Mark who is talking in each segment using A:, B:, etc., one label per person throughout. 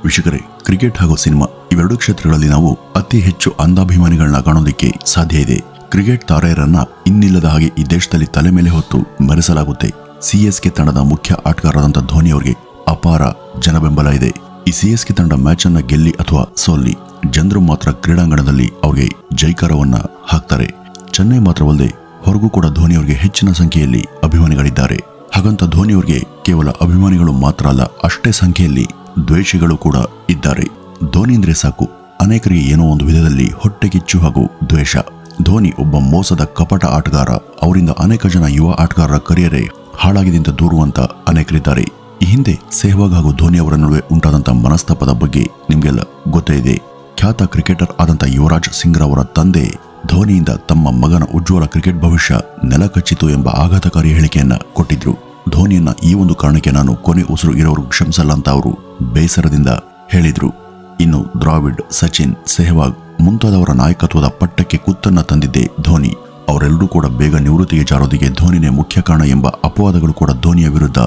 A: ವೀಕ್ಷಕರೇ, ಕ್ರಿಕೆಟ್ ಹಾಗೂ ಸಿನಿಮಾ ಇವೆರಡು ಕ್ಷೇತ್ರಗಳಲ್ಲಿ ನಾವು ಅತಿ ಹೆಚ್ಚು ಅಂಧಾಭಿಮಾನಿಗಳನ್ನ ಕಾಣೋದಕ್ಕೆ ಸಾಧ್ಯ ಇದೆ. ಕ್ರಿಕೆಟ್ ತಾರೆಯರನ್ನ ಇನ್ನಿಲ್ಲದ ಹಾಗೆ ಈ ದೇಶದಲ್ಲಿ ತಲೆ ಮೇಲೆ ಹೊತ್ತು ಮೆರೆಸಲಾಗುತ್ತೆ. ಸಿಎಸ್ಕೆ ತಂಡದ ಮುಖ್ಯ ಆಟಗಾರರಾದಂಥ ಧೋನಿ ಅವರಿಗೆ ಅಪಾರ ಜನಬೆಂಬಲ ಇದೆ. ಈ ಸಿಎಸ್ಕೆ ತಂಡ ಮ್ಯಾಚ್ ಅನ್ನ ಗೆಲ್ಲಿ ಅಥವಾ ಸೋಲ್ಲಿ ಜನರು ಮಾತ್ರ ಕ್ರೀಡಾಂಗಣದಲ್ಲಿ ಅವರಿಗೆ ಜೈಕಾರವನ್ನ ಹಾಕ್ತಾರೆ. ಚೆನ್ನೈ ಮಾತ್ರವಲ್ಲದೆ ಹೊರಗೂ ಕೂಡ ಧೋನಿ ಅವರಿಗೆ ಹೆಚ್ಚಿನ ಸಂಖ್ಯೆಯಲ್ಲಿ ಅಭಿಮಾನಿಗಳಿದ್ದಾರೆ. ಹಾಗಂತ ಧೋನಿ ಅವರಿಗೆ ಕೇವಲ ಅಭಿಮಾನಿಗಳು ಮಾತ್ರ ಅಲ್ಲ, ಅಷ್ಟೇ ಸಂಖ್ಯೆಯಲ್ಲಿ ದ್ವೇಷಿಗಳು ಕೂಡ ಇದ್ದಾರೆ. ಧೋನಿ ಅಂದ್ರೆ ಸಾಕು ಅನೇಕರಿಗೆ ಏನೋ ಒಂದು ವಿಧದಲ್ಲಿ ಹೊಟ್ಟೆಕಿಚ್ಚು ಹಾಗೂ ದ್ವೇಷ. ಧೋನಿ ಒಬ್ಬ ಮೋಸದ ಕಪಟ ಆಟಗಾರ. ಅವರಿಂದ ಅನೇಕ ಜನ ಯುವ ಆಟಗಾರರ ಕರಿಯರೇ ಹಾಳಾಗಿದೆ ಅಂತ ದೂರುವಂತ ಅನೇಕರಿದ್ದಾರೆ. ಈ ಹಿಂದೆ ಸೆಹ್ವಾಗ್ ಹಾಗೂ ಧೋನಿ ಅವರ ನಡುವೆ ಉಂಟಾದಂತ ಮನಸ್ತಾಪದ ಬಗ್ಗೆ ನಿಮ್ಗೆಲ್ಲ ಗೊತ್ತೇ ಇದೆ. ಖ್ಯಾತ ಕ್ರಿಕೆಟರ್ ಆದಂತ ಯುವರಾಜ್ ಸಿಂಗ್ ಅವರ ತಂದೆ ಧೋನಿಯಿಂದ ತಮ್ಮ ಮಗನ ಉಜ್ವಲ ಕ್ರಿಕೆಟ್ ಭವಿಷ್ಯ ನೆಲಕಚ್ಚಿತು ಎಂಬ ಆಘಾತಕಾರಿ ಹೇಳಿಕೆಯನ್ನ ಕೊಟ್ಟಿದ್ರು. ಧೋನಿಯನ್ನ ಈ ಒಂದು ಕಾರಣಕ್ಕೆ ನಾನು ಕೊನೆ ಉಸಿರು ಇರೋರು ಕ್ಷಮಿಸಲ್ಲ ಅಂತ ಅವರು ಬೇಸರದಿಂದ ಹೇಳಿದ್ರು. ಇನ್ನು ದ್ರಾವಿಡ್, ಸಚಿನ್, ಸೆಹ್ವಾಗ್ ಮುಂತಾದವರ ನಾಯಕತ್ವದ ಪಟ್ಟಕ್ಕೆ ಕುತ್ತನ್ನ ತಂದಿದ್ದೆ ಧೋನಿ. ಅವರೆಲ್ಲರೂ ಕೂಡ ಬೇಗ ನಿವೃತ್ತಿಗೆ ಜಾರೋದಿಗೆ ಧೋನಿನೇ ಮುಖ್ಯ ಕಾರಣ ಎಂಬ ಅಪವಾದಗಳು ಕೂಡ ಧೋನಿಯ ವಿರುದ್ಧ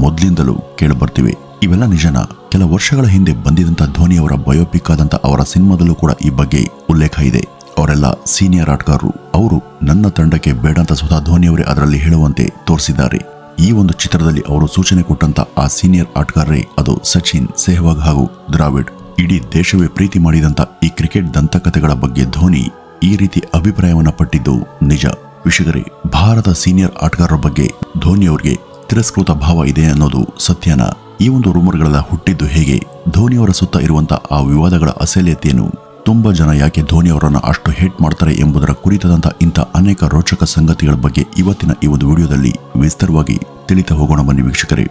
A: ಮೊದಲಿಂದಲೂ ಕೇಳಿಬರ್ತಿವೆ. ಇವೆಲ್ಲ ನಿಜನ? ಕೆಲ ವರ್ಷಗಳ ಹಿಂದೆ ಬಂದಿದಂತ ಧೋನಿ ಅವರ ಬಯೋಪಿಕ್ ಆದಂತ ಅವರ ಸಿನಿಮಾದಲ್ಲೂ ಕೂಡ ಈ ಬಗ್ಗೆ ಉಲ್ಲೇಖ ಇದೆ. ಅವರೆಲ್ಲ ಸೀನಿಯರ್ ಆಟಗಾರರು. ಅವರು ನನ್ನ ತಂಡಕ್ಕೆ ಬೇಡ ಅಂತ ಸ್ವತಃ ಧೋನಿಯವರೇ ಅದರಲ್ಲಿ ಹೇಳುವಂತೆ ತೋರಿಸಿದ್ದಾರೆ. ಈ ಒಂದು ಚಿತ್ರದಲ್ಲಿ ಅವರು ಸೂಚನೆ ಕೊಟ್ಟಂತ ಆ ಸೀನಿಯರ್ ಆಟಗಾರರೇ ಅದು ಸಚಿನ್, ಸೆಹ್ವಾಗ್ ಹಾಗೂ ದ್ರಾವಿಡ್. ಇಡೀ ದೇಶವೇ ಪ್ರೀತಿ ಮಾಡಿದಂತ ಈ ಕ್ರಿಕೆಟ್ ದಂತಕಥೆಗಳ ಬಗ್ಗೆ ಧೋನಿ ಈ ರೀತಿ ಅಭಿಪ್ರಾಯವನ್ನ ಪಟ್ಟಿದ್ದು ನಿಜ. ವೀಕ್ಷಕರೇ, ಭಾರತ ಸೀನಿಯರ್ ಆಟಗಾರರ ಬಗ್ಗೆ ಧೋನಿ ಅವರಿಗೆ ತಿರಸ್ಕೃತ ಭಾವ ಇದೆ ಅನ್ನೋದು ಸತ್ಯನ? ಈ ಒಂದು ರೂಮರ್ಗಳೆಲ್ಲ ಹುಟ್ಟಿದ್ದು ಹೇಗೆ? ಧೋನಿಯವರ ಸುತ್ತ ಇರುವಂತ ಆ ವಿವಾದಗಳ ಅಸಲಿಯತೆಯನ್ನು, ತುಂಬಾ ಜನ ಯಾಕೆ ಧೋನಿ ಅವರನ್ನ ಅಷ್ಟು ಹೇಟ್ ಮಾಡ್ತಾರೆ ಎಂಬುದರ ಕುರಿತಾದಂತ ಇಂಥ ಅನೇಕ ರೋಚಕ ಸಂಗತಿಗಳ ಬಗ್ಗೆ ಇವತ್ತಿನ ಈ ಒಂದು ವಿಡಿಯೋದಲ್ಲಿ ವಿಸ್ತಾರವಾಗಿ ತಿಳಿತಾ ಹೋಗೋಣ ಬನ್ನಿ ವೀಕ್ಷಕರೇ.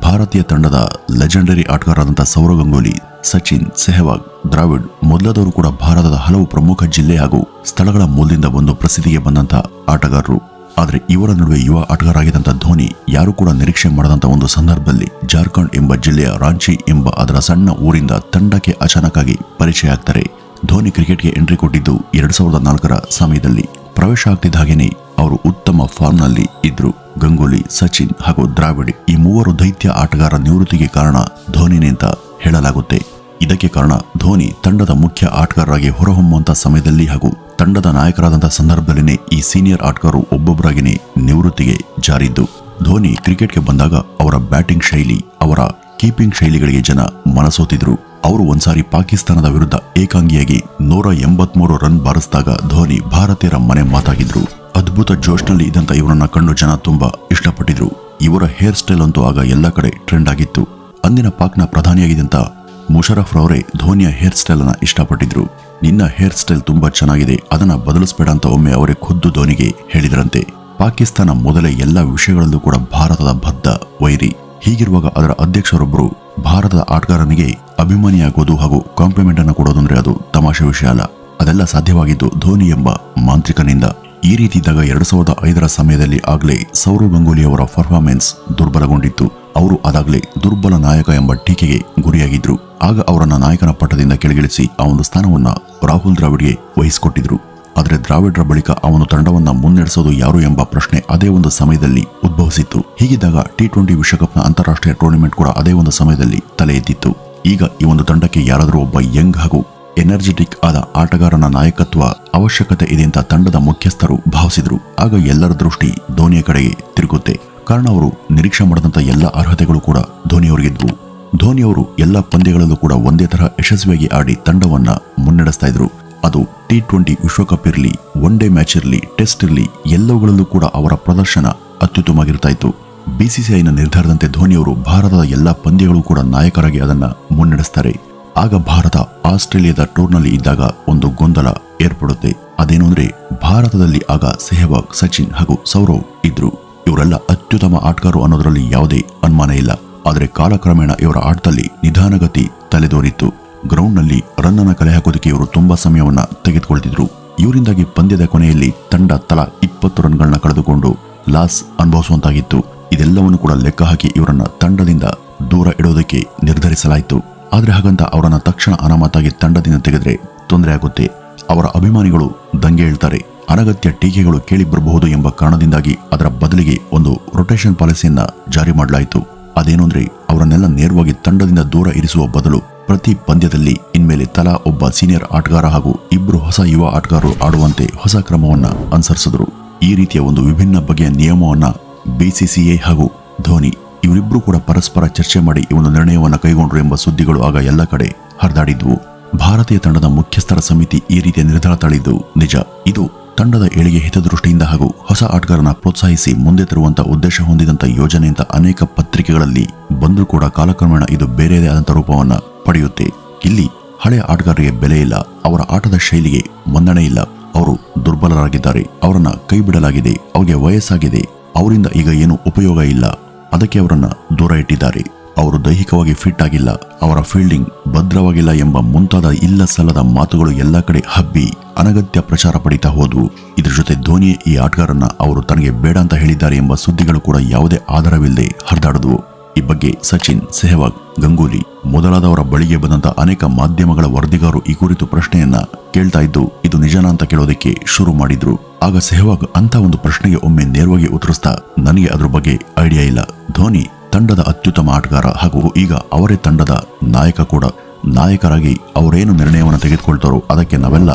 A: ಭಾರತೀಯ ತಂಡದ ಲೆಜೆಂಡರಿ ಆಟಗಾರರಾದಂಥ ಸೌರವ್ ಗಂಗೂಲಿ, ಸಚಿನ್, ಸೆಹ್ವಾಗ್, ದ್ರಾವಿಡ್ ಮೊದಲಾದವರು ಕೂಡ ಭಾರತದ ಹಲವು ಪ್ರಮುಖ ಜಿಲ್ಲೆ ಹಾಗೂ ಸ್ಥಳಗಳ ಮೂಲದಿಂದ ಬಂದು ಪ್ರಸಿದ್ಧಿಗೆ ಬಂದಂತ ಆಟಗಾರರು. ಆದರೆ ಇವರ ನಡುವೆ ಯುವ ಆಟಗಾರ ಆಗಿದ್ದಂಥ ಧೋನಿ ಯಾರು ಕೂಡ ನಿರೀಕ್ಷೆ ಮಾಡದಂತ ಒಂದು ಸಂದರ್ಭದಲ್ಲಿ ಜಾರ್ಖಂಡ್ ಎಂಬ ಜಿಲ್ಲೆಯ ರಾಂಚಿ ಎಂಬ ಅದರ ಸಣ್ಣ ಊರಿಂದ ತಂಡಕ್ಕೆ ಅಚಾನಕ್ ಆಗಿ ಪರಿಚಯ ಆಗ್ತಾರೆ. ಧೋನಿ ಕ್ರಿಕೆಟ್ಗೆ ಎಂಟ್ರಿ ಕೊಟ್ಟಿದ್ದು 2004ರ ಸಮಯದಲ್ಲಿ. ಪ್ರವೇಶ ಆಗ್ತಿದ್ದ ಹಾಗೇನೆ ಅವರು ಉತ್ತಮ ಫಾರ್ಮ್ನಲ್ಲಿ ಇದ್ರು. ಗಂಗೂಲಿ, ಸಚಿನ್ ಹಾಗೂ ದ್ರಾವಿಡ್ ಈ ಮೂವರು ದೈತ್ಯ ಆಟಗಾರ ನಿವೃತ್ತಿಗೆ ಕಾರಣ ಧೋನಿನೇ ಅಂತ ಹೇಳಲಾಗುತ್ತೆ. ಇದಕ್ಕೆ ಕಾರಣ ಧೋನಿ ತಂಡದ ಮುಖ್ಯ ಆಟಗಾರರಾಗಿ ಹೊರಹೊಮ್ಮುವಂತ ಸಮಯದಲ್ಲಿ ಹಾಗೂ ತಂಡದ ನಾಯಕರಾದಂತಹ ಸಂದರ್ಭದಲ್ಲಿನೇ ಈ ಸೀನಿಯರ್ ಆಟಗಾರರು ಒಬ್ಬೊಬ್ಬರಾಗಿನೇ ನಿವೃತ್ತಿಗೆ ಜಾರಿದ್ದು. ಧೋನಿ ಕ್ರಿಕೆಟ್ಗೆ ಬಂದಾಗ ಅವರ ಬ್ಯಾಟಿಂಗ್ ಶೈಲಿ, ಅವರ ಕೀಪಿಂಗ್ ಶೈಲಿಗಳಿಗೆ ಜನ ಮನಸೋತಿದ್ರು. ಅವರು ಒಂದ್ಸಾರಿ ಪಾಕಿಸ್ತಾನದ ವಿರುದ್ಧ ಏಕಾಂಗಿಯಾಗಿ 183 ರನ್ ಬಾರಿಸಿದಾಗ ಧೋನಿ ಭಾರತೀಯರ ಮನೆ ಮಾತಾಗಿದ್ರು. ಅದ್ಭುತ ಜೋಶ್ನಲ್ಲಿ ಇದ್ದಂತ ಇವರನ್ನ ಕಂಡು ಜನ ತುಂಬಾ ಇಷ್ಟಪಟ್ಟಿದ್ರು. ಇವರ ಹೇರ್ ಸ್ಟೈಲ್ ಅಂತೂ ಆಗ ಎಲ್ಲ ಕಡೆ ಟ್ರೆಂಡ್ ಆಗಿತ್ತು. ಅಂದಿನ ಪಾಕ್ನ ಪ್ರಧಾನಿಯಾಗಿದ್ದಂತ ಮುಷರಫ್ ರವರೇ ಧೋನಿಯ ಹೇರ್ ಸ್ಟೈಲ್ ಅನ್ನ ಇಷ್ಟಪಟ್ಟಿದ್ರು. ನಿನ್ನ ಹೇರ್ ಸ್ಟೈಲ್ ತುಂಬಾ ಚೆನ್ನಾಗಿದೆ, ಅದನ್ನ ಬದಲಿಸಬೇಡ ಅಂತ ಒಮ್ಮೆ ಅವರೇ ಖುದ್ದು ಧೋನಿಗೆ ಹೇಳಿದ್ರಂತೆ. ಪಾಕಿಸ್ತಾನ ಮೊದಲೇ ಎಲ್ಲ ವಿಷಯಗಳಲ್ಲೂ ಕೂಡ ಭಾರತದ ಬದ್ಧ ವೈರಿ. ಹೀಗಿರುವಾಗ ಅದರ ಅಧ್ಯಕ್ಷರೊಬ್ಬರು ಭಾರತದ ಆಟಗಾರನಿಗೆ ಅಭಿಮಾನಿಯಾಗೋದು ಹಾಗೂ ಕಾಂಪ್ಲಿಮೆಂಟ್ ಅನ್ನು ಕೊಡೋದು ಅಂದ್ರೆ ಅದು ತಮಾಷೆ ವಿಷಯ ಅಲ್ಲ. ಅದೆಲ್ಲ ಸಾಧ್ಯವಾಗಿದ್ದು ಧೋನಿ ಎಂಬ ಮಾಂತ್ರಿಕನಿಂದ. ಈ ರೀತಿ ಇದ್ದಾಗ 2005ರ ಸಮಯದಲ್ಲಿ ಆಗ್ಲೇ ಸೌರವ್ ಗಂಗೂಲಿ ಅವರ ಪರ್ಫಾರ್ಮೆನ್ಸ್ ದುರ್ಬಲಗೊಂಡಿತ್ತು. ಅವರು ಅದಾಗ್ಲೇ ದುರ್ಬಲ ನಾಯಕ ಎಂಬ ಟೀಕೆಗೆ ಗುರಿಯಾಗಿದ್ರು. ಆಗ ಅವರನ್ನ ನಾಯಕನ ಪಟ್ಟದಿಂದ ಕೆಳಗಿಳಿಸಿ ಆ ಒಂದು ಸ್ಥಾನವನ್ನ ರಾಹುಲ್ ದ್ರಾವಿಡ್ಗೆ ವಹಿಸಿಕೊಟ್ಟಿದ್ರು. ಆದರೆ ದ್ರಾವಿಡ್ರ ಬಳಿಕ ಅವನು ತಂಡವನ್ನ ಮುನ್ನಡೆಸೋದು ಯಾರು ಎಂಬ ಪ್ರಶ್ನೆ ಅದೇ ಒಂದು ಸಮಯದಲ್ಲಿ ಉದ್ಭವಿಸಿತ್ತು. ಹೀಗಿದ್ದಾಗ T20 ವಿಶ್ವಕಪ್ನ ಅಂತಾರಾಷ್ಟ್ರೀಯ ಟೂರ್ನಿಮೆಂಟ್ ಕೂಡ ಅದೇ ಒಂದು ಸಮಯದಲ್ಲಿ ತಲೆ ಎದ್ದಿತ್ತು. ಈಗ ಈ ಒಂದು ತಂಡಕ್ಕೆ ಯಾರಾದರೂ ಒಬ್ಬ ಯಂಗ್ ಹಾಗೂ ಎನರ್ಜೆಟಿಕ್ ಆದ ಆಟಗಾರನ ನಾಯಕತ್ವ ಅವಶ್ಯಕತೆ ಇದೆ ಅಂತ ತಂಡದ ಮುಖ್ಯಸ್ಥರು ಭಾವಿಸಿದ್ರು. ಆಗ ಎಲ್ಲರ ದೃಷ್ಟಿ ಧೋನಿಯ ಕಡೆಗೆ ತಿರುಗುತ್ತೆ. ಕಾರಣ ಅವರು ನಿರೀಕ್ಷೆ ಮಾಡದಂತ ಎಲ್ಲ ಅರ್ಹತೆಗಳು ಕೂಡ ಧೋನಿಯವರಿಗಿದ್ವು. ಧೋನಿಯವರು ಎಲ್ಲ ಪಂದ್ಯಗಳಲ್ಲೂ ಕೂಡ ಒಂದೇ ತರಹ ಯಶಸ್ವಿಯಾಗಿ ಆಡಿ ತಂಡವನ್ನ ಮುನ್ನಡೆಸ್ತಾ ಇದ್ರು. ಅದು T20 ವಿಶ್ವಕಪ್ ಇರಲಿ, ಒನ್ ಡೇ ಮ್ಯಾಚ್ ಇರಲಿ, ಟೆಸ್ಟ್ ಇರಲಿ, ಎಲ್ಲವುಗಳಲ್ಲೂ ಕೂಡ ಅವರ ಪ್ರದರ್ಶನ ಅತ್ಯುತ್ತಮವಾಗಿರ್ತಾ ಇತ್ತು. BCCIನ ನಿರ್ಧಾರದಂತೆ ಧೋನಿಯವರು ಭಾರತದ ಎಲ್ಲ ಪಂದ್ಯಗಳು ಕೂಡ ನಾಯಕರಾಗಿ ಅದನ್ನ ಮುನ್ನಡೆಸ್ತಾರೆ. ಆಗ ಭಾರತ ಆಸ್ಟ್ರೇಲಿಯಾದ ಟೂರ್ನಲ್ಲಿ ಇದ್ದಾಗ ಒಂದು ಗೊಂದಲ ಏರ್ಪಡುತ್ತೆ. ಅದೇನು ಅಂದ್ರೆ ಭಾರತದಲ್ಲಿ ಆಗ ಸೆಹ್ವಾಗ್, ಸಚಿನ್ ಹಾಗೂ ಸೌರವ್ ಇದ್ರು. ಇವರೆಲ್ಲ ಅತ್ಯುತ್ತಮ ಆಟಗಾರರು ಅನ್ನೋದರಲ್ಲಿ ಯಾವುದೇ ಅನುಮಾನ ಇಲ್ಲ. ಆದರೆ ಕಾಲಕ್ರಮೇಣ ಇವರ ಆಟದಲ್ಲಿ ನಿಧಾನಗತಿ ತಲೆದೋರಿತ್ತು. ಗ್ರೌಂಡ್ನಲ್ಲಿ ರನ್ ಅನ್ನ ಕಲೆ ಹಾಕೋದಕ್ಕೆ ಇವರು ತುಂಬಾ ಸಮಯವನ್ನ ತೆಗೆದುಕೊಳ್ತಿದ್ರು. ಇವರಿಂದಾಗಿ ಪಂದ್ಯದ ಕೊನೆಯಲ್ಲಿ ತಂಡ ತಲಾ 20 ರನ್ಗಳನ್ನ ಕಳೆದುಕೊಂಡು ಲಾಸ್ ಅನುಭವಿಸುವಂತಾಗಿತ್ತು. ಇದೆಲ್ಲವನ್ನು ಕೂಡ ಲೆಕ್ಕ ಹಾಕಿ ಇವರನ್ನ ತಂಡದಿಂದ ದೂರ ಇಡೋದಕ್ಕೆ ನಿರ್ಧರಿಸಲಾಯಿತು. ಆದ್ರೆ ಹಾಗಂತ ಅವರನ್ನ ತಕ್ಷಣ ಅನಾಮತಾಗಿ ತಂಡದಿಂದ ತೆಗೆದ್ರೆ ತೊಂದರೆ ಆಗುತ್ತೆ. ಅವರ ಅಭಿಮಾನಿಗಳು ದಂಗೆ ಹೇಳ್ತಾರೆ. ಅನಗತ್ಯ ಟೀಕೆಗಳು ಕೇಳಿ ಬರಬಹುದು ಎಂಬ ಕಾರಣದಿಂದಾಗಿ ಅದರ ಬದಲಿಗೆ ಒಂದು ರೊಟೇಷನ್ ಪಾಲಿಸಿಯನ್ನ ಜಾರಿ ಮಾಡಲಾಯಿತು. ಅದೇನು ಅಂದ್ರೆ ಅವರನ್ನೆಲ್ಲ ನೇರವಾಗಿ ತಂಡದಿಂದ ದೂರ ಇರಿಸುವ ಬದಲು ಪ್ರತಿ ಪಂದ್ಯದಲ್ಲಿ ಇನ್ಮೇಲೆ ತಲಾ ಒಬ್ಬ ಸೀನಿಯರ್ ಆಟಗಾರ ಹಾಗೂ ಇಬ್ಬರು ಹೊಸ ಯುವ ಆಟಗಾರರು ಆಡುವಂತೆ ಹೊಸ ಕ್ರಮವನ್ನ ಅನುಸರಿಸಿದ್ರು. ಈ ರೀತಿಯ ಒಂದು ವಿಭಿನ್ನ ಬಗೆಯ ನಿಯಮವನ್ನ ಬಿಸಿಸಿಐ ಹಾಗೂ ಧೋನಿ ಇವರಿಬ್ಬರು ಕೂಡ ಪರಸ್ಪರ ಚರ್ಚೆ ಮಾಡಿ ಈ ಒಂದು ನಿರ್ಣಯವನ್ನು ಕೈಗೊಂಡ್ರು ಎಂಬ ಸುದ್ದಿಗಳು ಆಗ ಎಲ್ಲ ಕಡೆ ಹರಿದಾಡಿದ್ವು. ಭಾರತೀಯ ತಂಡದ ಮುಖ್ಯಸ್ಥರ ಸಮಿತಿ ಈ ರೀತಿಯ ನಿರ್ಧಾರ ತಳೆದಿದ್ದು ನಿಜ. ಇದು ತಂಡದ ಏಳಿಗೆ ಹಿತದೃಷ್ಟಿಯಿಂದ ಹಾಗೂ ಹೊಸ ಆಟಗಾರನ ಪ್ರೋತ್ಸಾಹಿಸಿ ಮುಂದೆ ತರುವಂತ ಉದ್ದೇಶ ಹೊಂದಿದಂತ ಯೋಜನೆ ಅಂತ ಅನೇಕ ಪತ್ರಿಕೆಗಳಲ್ಲಿ ಬಂದರೂ ಕೂಡ ಕಾಲಕ್ರಮೇಣ ಇದು ಬೇರೆಯದೇ ಆದಂತ ರೂಪವನ್ನ ಪಡೆಯುತ್ತೆ. ಇಲ್ಲಿ ಹಳೆಯ ಆಟಗಾರರಿಗೆ ಬೆಲೆ ಇಲ್ಲ, ಅವರ ಆಟದ ಶೈಲಿಗೆ ಮನ್ನಣೆ ಇಲ್ಲ, ಅವರು ದುರ್ಬಲರಾಗಿದ್ದಾರೆ, ಅವರನ್ನ ಕೈ ಬಿಡಲಾಗಿದೆ, ಅವರಿಗೆ ವಯಸ್ಸಾಗಿದೆ, ಅವರಿಂದ ಈಗ ಏನು ಉಪಯೋಗ ಇಲ್ಲ, ಅದಕ್ಕೆ ಅವರನ್ನ ದೂರ ಇಟ್ಟಿದ್ದಾರೆ, ಅವರು ದೈಹಿಕವಾಗಿ ಫಿಟ್ ಆಗಿಲ್ಲ, ಅವರ ಫೀಲ್ಡಿಂಗ್ ಭದ್ರವಾಗಿಲ್ಲ ಎಂಬ ಮುಂತಾದ ಇಲ್ಲ ಸಲ್ಲದ ಮಾತುಗಳು ಎಲ್ಲ ಕಡೆ ಹಬ್ಬಿ ಅನಗತ್ಯ ಪ್ರಚಾರ ಪಡಿತಾ ಹೋದ್ವು. ಇದ್ರ ಜೊತೆ ಧೋನಿಯೇ ಈ ಆಟಗಾರನ್ನ ಅವರು ತನಗೆ ಬೇಡ ಅಂತ ಹೇಳಿದ್ದಾರೆ ಎಂಬ ಸುದ್ದಿಗಳು ಕೂಡ ಯಾವುದೇ ಆಧಾರವಿಲ್ಲದೆ ಹರಿದಾಡಿದ್ವು. ಈ ಬಗ್ಗೆ ಸಚಿನ್, ಸೆಹವಾಗ್, ಗಂಗೂಲಿ ಮೊದಲಾದವರ ಬಳಿಗೆ ಬಂದಂತ ಅನೇಕ ಮಾಧ್ಯಮಗಳ ವರದಿಗಾರರು ಈ ಕುರಿತು ಪ್ರಶ್ನೆಯನ್ನ ಕೇಳ್ತಾ ಇದ್ದು ಇದು ನಿಜನಾ ಅಂತ ಕೇಳೋದಕ್ಕೆ ಶುರು ಮಾಡಿದ್ರು. ಆಗ ಸೆಹವಾಗ್ ಅಂತ ಒಂದು ಪ್ರಶ್ನೆಗೆ ಒಮ್ಮೆ ನೇರವಾಗಿ ಉತ್ತರಿಸ್ತಾ, ನನಗೆ ಅದ್ರ ಬಗ್ಗೆ ಐಡಿಯಾ ಇಲ್ಲ. ಧೋನಿ ತಂಡದ ಅತ್ಯುತ್ತಮ ಆಟಗಾರ ಹಾಗೂ ಈಗ ಅವರೇ ತಂಡದ ನಾಯಕ ಕೂಡ. ನಾಯಕರಾಗಿ ಅವರೇನು ನಿರ್ಣಯವನ್ನು ತೆಗೆದುಕೊಳ್ತಾರೋ ಅದಕ್ಕೆ ನಾವೆಲ್ಲ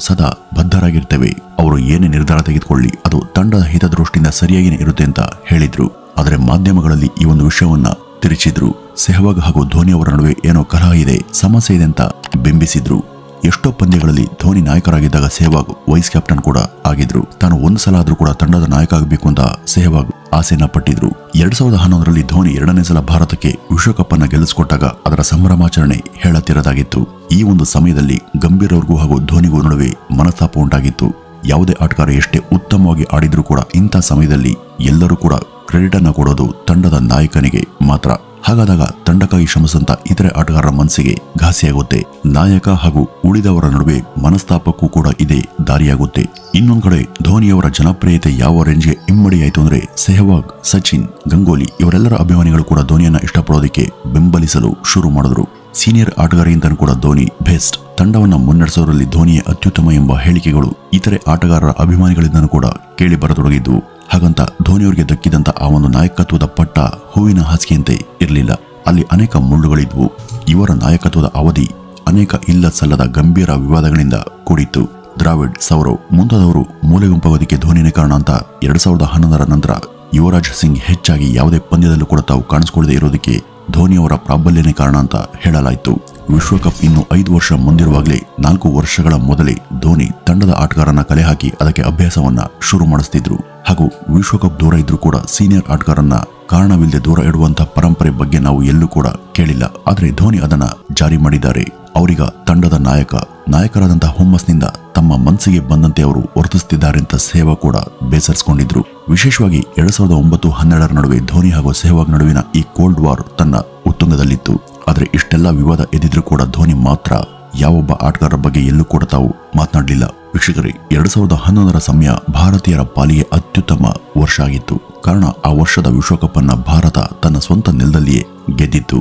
A: ಸದಾ ಬದ್ಧರಾಗಿರ್ತೇವೆ. ಅವರು ಏನೇ ನಿರ್ಧಾರ ತೆಗೆದುಕೊಳ್ಳಿ ಅದು ತಂಡದ ಹಿತದೃಷ್ಟಿಯಿಂದ ಸರಿಯಾಗಿಯೇ ಇರುತ್ತೆ ಅಂತ ಹೇಳಿದ್ರು. ಆದರೆ ಮಾಧ್ಯಮಗಳಲ್ಲಿ ಈ ಒಂದು ವಿಷಯವನ್ನ ತಿರುಚಿದ್ರು. ಸೆಹವಾಗ್ ಹಾಗೂ ಧೋನಿ ಅವರ ನಡುವೆ ಏನೋ ಕಲಹ ಇದೆ, ಸಮಸ್ಯೆ ಇದೆ ಅಂತ ಬಿಂಬಿಸಿದ್ರು. ಎಷ್ಟೋ ಪಂದ್ಯಗಳಲ್ಲಿ ಧೋನಿ ನಾಯಕರಾಗಿದ್ದಾಗ ಸೆಹವಾಗ್ ವೈಸ್ ಕ್ಯಾಪ್ಟನ್ ಕೂಡ ಆಗಿದ್ರು. ತಾನು ಒಂದು ಸಲ ಆದ್ರೂ ಕೂಡ ತಂಡದ ನಾಯಕ ಆಗಬೇಕು ಅಂತ ಸೆಹವಾಗ್ ಆಸೆಯನ್ನ ಪಟ್ಟಿದ್ರು. 2011ರಲ್ಲಿ ಧೋನಿ 2ನೇ ಸಲ ಭಾರತಕ್ಕೆ ವಿಶ್ವಕಪ್ ಅನ್ನ ಗೆಲ್ಲಿಸಿಕೊಟ್ಟಾಗ ಅದರ ಸಂಭ್ರಮಾಚರಣೆ ಹೇಳತಿರದಾಗಿತ್ತು. ಈ ಒಂದು ಸಮಯದಲ್ಲಿ ಗಂಭೀರ್ ಅವ್ರಿಗೂ ಹಾಗೂ ಧೋನಿಗೂ ನಡುವೆ ಮನಸ್ತಾಪ ಉಂಟಾಗಿತ್ತು. ಯಾವುದೇ ಆಟಗಾರ ಎಷ್ಟೇ ಉತ್ತಮವಾಗಿ ಆಡಿದ್ರೂ ಕೂಡ ಇಂಥ ಸಮಯದಲ್ಲಿ ಎಲ್ಲರೂ ಕೂಡ ಕ್ರೆಡಿಟ್ ಅನ್ನ ಕೊಡೋದು ತಂಡದ ನಾಯಕನಿಗೆ ಮಾತ್ರ. ಹಾಗಾದಾಗ ತಂಡಕ್ಕಾಗಿ ಶ್ರಮಿಸಂತ ಇತರೆ ಆಟಗಾರರ ಮನಸ್ಸಿಗೆ ಘಾಸಿಯಾಗುತ್ತೆ. ನಾಯಕ ಹಾಗೂ ಉಳಿದವರ ನಡುವೆ ಮನಸ್ತಾಪಕ್ಕೂ ಕೂಡ ಇದೇ ದಾರಿಯಾಗುತ್ತೆ. ಇನ್ನೊಂದ್ ಕಡೆ ಧೋನಿಯವರ ಜನಪ್ರಿಯತೆ ಯಾವ ರೇಂಜ್ಗೆ ಇಮ್ಮಡಿಯಾಯಿತು ಅಂದ್ರೆ ಸೆಹವಾಗ್, ಸಚಿನ್, ಗಂಗೂಲಿ ಇವರೆಲ್ಲರ ಅಭಿಮಾನಿಗಳು ಕೂಡ ಧೋನಿಯನ್ನ ಇಷ್ಟಪಡೋದಕ್ಕೆ ಬೆಂಬಲಿಸಲು ಶುರು ಮಾಡಿದ್ರು. ಸೀನಿಯರ್ ಆಟಗಾರರಿಂದನೂ ಕೂಡ ಧೋನಿ ಬೆಸ್ಟ್, ತಂಡವನ್ನ ಮುನ್ನಡೆಸೋರಲ್ಲಿ ಧೋನಿಯೇ ಅತ್ಯುತ್ತಮ ಎಂಬ ಹೇಳಿಕೆಗಳು ಇತರೆ ಆಟಗಾರರ ಅಭಿಮಾನಿಗಳಿಂದನೂ ಕೂಡ ಕೇಳಿ ಬರತೊಡಗಿದ್ವು. ಹಾಗಂತ ಧೋನಿಯವರಿಗೆ ದಕ್ಕಿದಂತ ಆ ಒಂದು ನಾಯಕತ್ವದ ಪಟ್ಟ ಹೂವಿನ ಹಾಸಿಗೆಯಂತೆ ಇರಲಿಲ್ಲ. ಅಲ್ಲಿ ಅನೇಕ ಮುಳ್ಳುಗಳಿದ್ವು. ಇವರ ನಾಯಕತ್ವದ ಅವಧಿ ಅನೇಕ ಇಲ್ಲ ಸಲ್ಲದ ಗಂಭೀರ ವಿವಾದಗಳಿಂದ ಕೂಡಿತ್ತು. ದ್ರಾವಿಡ್, ಸೌರವ್ ಮುಂತಾದವರು ಮೂಲೆಗುಂಪಾಗೋದಕ್ಕೆ ಧೋನಿನೇ ಕಾರಣ ಅಂತ 2011ರ ನಂತರ ಯುವರಾಜ್ ಸಿಂಗ್ ಹೆಚ್ಚಾಗಿ ಯಾವುದೇ ಪಂದ್ಯದಲ್ಲೂ ಕೂಡ ತಾವು ಕಾಣಿಸಿಕೊಳ್ಳದೆ ಇರೋದಕ್ಕೆ ಧೋನಿಯವರ ಪ್ರಾಬಲ್ಯನೇ ಕಾರಣ ಅಂತ ಹೇಳಲಾಯಿತು. ವಿಶ್ವಕಪ್ ಇನ್ನು 5 ವರ್ಷ ಮುಂದಿರುವಾಗಲೇ 4 ವರ್ಷಗಳ ಮೊದಲೇ ಧೋನಿ ತಂಡದ ಆಟಗಾರನ ಕಲೆ ಹಾಕಿ ಅದಕ್ಕೆ ಅಭ್ಯಾಸವನ್ನ ಶುರು ಮಾಡಿಸ್ತಿದ್ರು. ಹಾಗೂ ವಿಶ್ವಕಪ್ ದೂರ ಇದ್ರೂ ಕೂಡ ಸೀನಿಯರ್ ಆಟಗಾರನ್ನ ಕಾರಣವಿಲ್ಲದೆ ದೂರ ಇಡುವಂತ ಪರಂಪರೆ ಬಗ್ಗೆ ನಾವು ಎಲ್ಲೂ ಕೂಡ ಕೇಳಿಲ್ಲ. ಆದ್ರೆ ಧೋನಿ ಅದನ್ನ ಜಾರಿ ಮಾಡಿದ್ದಾರೆ. ಅವರೀಗ ತಂಡದ ನಾಯಕರಾದಂತಹ ಹುಮ್ಮಸ್ನಿಂದ ತಮ್ಮ ಮನಸ್ಸಿಗೆ ಬಂದಂತೆ ಅವರು ವರ್ತಿಸುತ್ತಿದ್ದಾರೆ ಅಂತ ಸೆಹವಾಗ್ ಕೂಡ ಬೇಸರಿಸಿಕೊಂಡಿದ್ರು. ವಿಶೇಷವಾಗಿ 2009-12 ನಡುವೆ ಧೋನಿ ಹಾಗೂ ಸೆಹವಾಗ್ ನಡುವಿನ ಈ ಕೋಲ್ಡ್ ವಾರ್ ತನ್ನ ಉತ್ತುಂಗದಲ್ಲಿತ್ತು. ಆದ್ರೆ ಇಷ್ಟೆಲ್ಲ ವಿವಾದ ಎದ್ದಿದ್ರೂ ಕೂಡ ಧೋನಿ ಮಾತ್ರ ಯಾವೊಬ್ಬ ಆಟಗಾರರ ಬಗ್ಗೆ ಎಲ್ಲೂ ಕೂಡ ತಾವು ಮಾತನಾಡಲಿಲ್ಲ. ವೀಕ್ಷಕರೇ, 2011ರ ಸಮಯ ಭಾರತೀಯರ ಪಾಲಿಗೆ ಅತ್ಯುತ್ತಮ ವರ್ಷ ಆಗಿತ್ತು. ಕಾರಣ ಆ ವರ್ಷದ ವಿಶ್ವಕಪ್ ಅನ್ನ ಭಾರತ ತನ್ನ ಸ್ವಂತ ನೆಲದಲ್ಲಿಯೇ ಗೆದ್ದಿತ್ತು.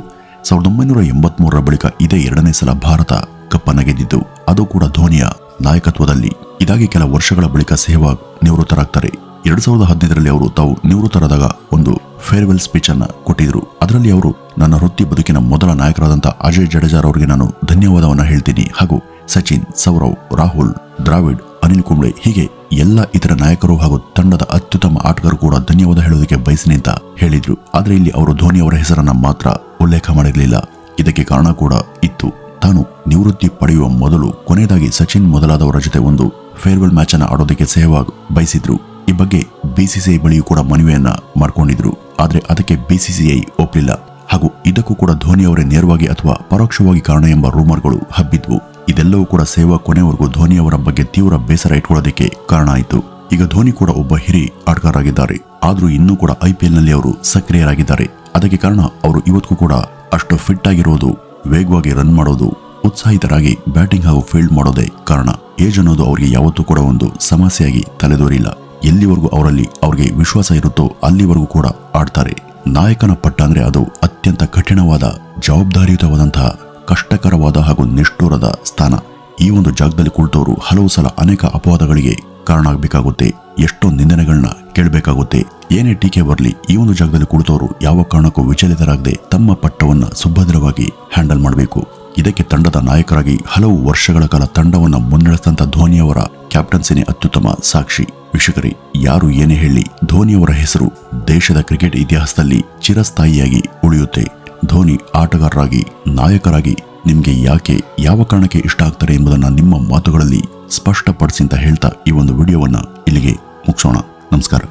A: 1983ರ ಬಳಿಕ ಇದೇ 2ನೇ ಸಲ ಭಾರತ ಕಪ್ ಅನ್ನ ಗೆದ್ದಿದ್ದು, ಅದು ಕೂಡ ಧೋನಿಯ ನಾಯಕತ್ವದಲ್ಲಿ. ಇದಾಗಿ ಕೆಲ ವರ್ಷಗಳ ಬಳಿಕ ಸೆಹವಾಗ್ ನಿವೃತ್ತರಾಗ್ತಾರೆ. 2015ರಲ್ಲಿ ಅವರು ತಾವು ನಿವೃತ್ತರಾದಾಗ ಒಂದು ಫೇರ್ವೆಲ್ ಸ್ಪೀಚ್ ಅನ್ನ ಕೊಟ್ಟಿದ್ರು. ಅದರಲ್ಲಿ ಅವರು, ನನ್ನ ವೃತ್ತಿ ಬದುಕಿನ ಮೊದಲ ನಾಯಕರಾದಂಥ ಅಜಯ್ ಜಡೇಜಾರ್ ಅವರಿಗೆ ನಾನು ಧನ್ಯವಾದವನ್ನ ಹೇಳ್ತೀನಿ, ಹಾಗೂ ಸಚಿನ್, ಸೌರವ್, ರಾಹುಲ್, ದ್ರಾವಿಡ್, ಅನಿಲ್ ಕುಂಬ್ಳೆ ಹೀಗೆ ಎಲ್ಲ ಇತರ ನಾಯಕರು ಹಾಗೂ ತಂಡದ ಅತ್ಯುತ್ತಮ ಆಟಗಾರರು ಕೂಡ ಧನ್ಯವಾದ ಹೇಳೋದಕ್ಕೆ ಬಯಸಿನಿ ಅಂತ ಹೇಳಿದ್ರು. ಆದ್ರೆ ಇಲ್ಲಿ ಅವರು ಧೋನಿ ಅವರ ಹೆಸರನ್ನ ಮಾತ್ರ ಉಲ್ಲೇಖ ಮಾಡಿರಲಿಲ್ಲ. ಇದಕ್ಕೆ ಕಾರಣ ಕೂಡ ಇತ್ತು. ತಾನು ನಿವೃತ್ತಿ ಪಡೆಯುವ ಮೊದಲು ಕೊನೆಯದಾಗಿ ಸಚಿನ್ ಮೊದಲಾದವರ ಜೊತೆ ಒಂದು ಫೇರ್ವೆಲ್ ಮ್ಯಾಚ್ ಅನ್ನ ಆಡೋದಕ್ಕೆ ಸೆಹವಾಗ್ ಬಯಸಿದ್ರು. ಈ ಬಗ್ಗೆ ಬಿಸಿಸಿಐ ಬಳಿಯೂ ಕೂಡ ಮನವಿಯನ್ನ ಮಾಡಿಕೊಂಡಿದ್ರು. ಆದ್ರೆ ಅದಕ್ಕೆ ಬಿಸಿಸಿಐ ಒಪ್ಪಲಿಲ್ಲ. ಹಾಗೂ ಇದಕ್ಕೂ ಕೂಡ ಧೋನಿ ಅವರೇ ನೇರವಾಗಿ ಅಥವಾ ಪರೋಕ್ಷವಾಗಿ ಕಾರಣ ಎಂಬ ರೂಮರ್ಗಳು ಹಬ್ಬಿದ್ವು. ಇದೆಲ್ಲವೂ ಕೂಡ ಸೆಹವಾಗ್ ಕೊನೆವರೆಗೂ ಧೋನಿ ಅವರ ಬಗ್ಗೆ ತೀವ್ರ ಬೇಸರ ಇಟ್ಕೊಳ್ಳೋದಕ್ಕೆ ಕಾರಣ ಆಯಿತು. ಈಗ ಧೋನಿ ಕೂಡ ಒಬ್ಬ ಹಿರಿಯ ಆಟಗಾರರಾಗಿದ್ದಾರೆ. ಆದ್ರೂ ಇನ್ನೂ ಕೂಡ IPL ನಲ್ಲಿ ಅವರು ಸಕ್ರಿಯರಾಗಿದ್ದಾರೆ. ಅದಕ್ಕೆ ಕಾರಣ ಅವರು ಇವತ್ತಿಗೂ ಕೂಡ ಅಷ್ಟು ಫಿಟ್ ಆಗಿರೋದು, ವೇಗವಾಗಿ ರನ್ ಮಾಡೋದು, ಉತ್ಸಾಹಿತರಾಗಿ ಬ್ಯಾಟಿಂಗ್ ಹಾಗೂ ಫೀಲ್ಡ್ ಮಾಡೋದೇ ಕಾರಣ. ಏಜ್ ಅನ್ನೋದು ಅವರಿಗೆ ಯಾವತ್ತೂ ಕೂಡ ಒಂದು ಸಮಸ್ಯೆಯಾಗಿ ತಲೆದೋರಿಲ್ಲ. ಎಲ್ಲಿವರೆಗೂ ಅವ್ರಿಗೆ ವಿಶ್ವಾಸ ಇರುತ್ತೋ ಅಲ್ಲಿವರೆಗೂ ಕೂಡ ಆಡ್ತಾರೆ. ನಾಯಕನ ಪಟ್ಟ ಅಂದ್ರೆ ಅದು ಅತ್ಯಂತ ಕಠಿಣವಾದ, ಜವಾಬ್ದಾರಿಯುತವಾದಂತಹ, ಕಷ್ಟಕರವಾದ ಹಾಗೂ ನಿಷ್ಠುರದ ಸ್ಥಾನ. ಈ ಒಂದು ಜಾಗದಲ್ಲಿ ಕುಳಿತವರು ಹಲವು ಸಲ ಅನೇಕ ಅಪವಾದಗಳಿಗೆ ಕಾರಣ ಆಗಬೇಕಾಗುತ್ತೆ, ಎಷ್ಟೋ ನಿಂದನೆಗಳನ್ನ ಕೇಳಬೇಕಾಗುತ್ತೆ. ಏನೇ ಟೀಕೆ ಬರಲಿ, ಈ ಒಂದು ಜಾಗದಲ್ಲಿ ಕುಳಿತವರು ಯಾವ ಕಾರಣಕ್ಕೂ ವಿಚಲಿತರಾಗದೆ ತಮ್ಮ ಪಟ್ಟವನ್ನ ಸುಭದ್ರವಾಗಿ ಹ್ಯಾಂಡಲ್ ಮಾಡಬೇಕು. ಇದಕ್ಕೆ ತಂಡದ ನಾಯಕರಾಗಿ ಹಲವು ವರ್ಷಗಳ ಕಾಲ ತಂಡವನ್ನ ಮುನ್ನಡೆಸಿದಂತ ಧೋನಿಯವರ ಕ್ಯಾಪ್ಟನ್ಸಿನೇ ಅತ್ಯುತ್ತಮ ಸಾಕ್ಷಿ. ವೀಕ್ಷಕರೇ, ಯಾರು ಏನೇ ಹೇಳಿ ಧೋನಿಯವರ ಹೆಸರು ದೇಶದ ಕ್ರಿಕೆಟ್ ಇತಿಹಾಸದಲ್ಲಿ ಚಿರಸ್ಥಾಯಿಯಾಗಿ ಉಳಿಯುತ್ತೆ. ಧೋನಿ ಆಟಗಾರರಾಗಿ, ನಾಯಕರಾಗಿ ನಿಮ್ಗೆ ಯಾಕೆ, ಯಾವ ಕಾರಣಕ್ಕೆ ಇಷ್ಟ ಆಗ್ತಾರೆ ಎಂಬುದನ್ನ ನಿಮ್ಮ ಮಾತುಗಳಲ್ಲಿ ಸ್ಪಷ್ಟಪಡಿಸಿ ಅಂತ ಹೇಳ್ತಾ ಈ ಒಂದು ವಿಡಿಯೋವನ್ನ ಇಲ್ಲಿಗೆ ಮುಗಿಸೋಣ. ನಮಸ್ಕಾರ.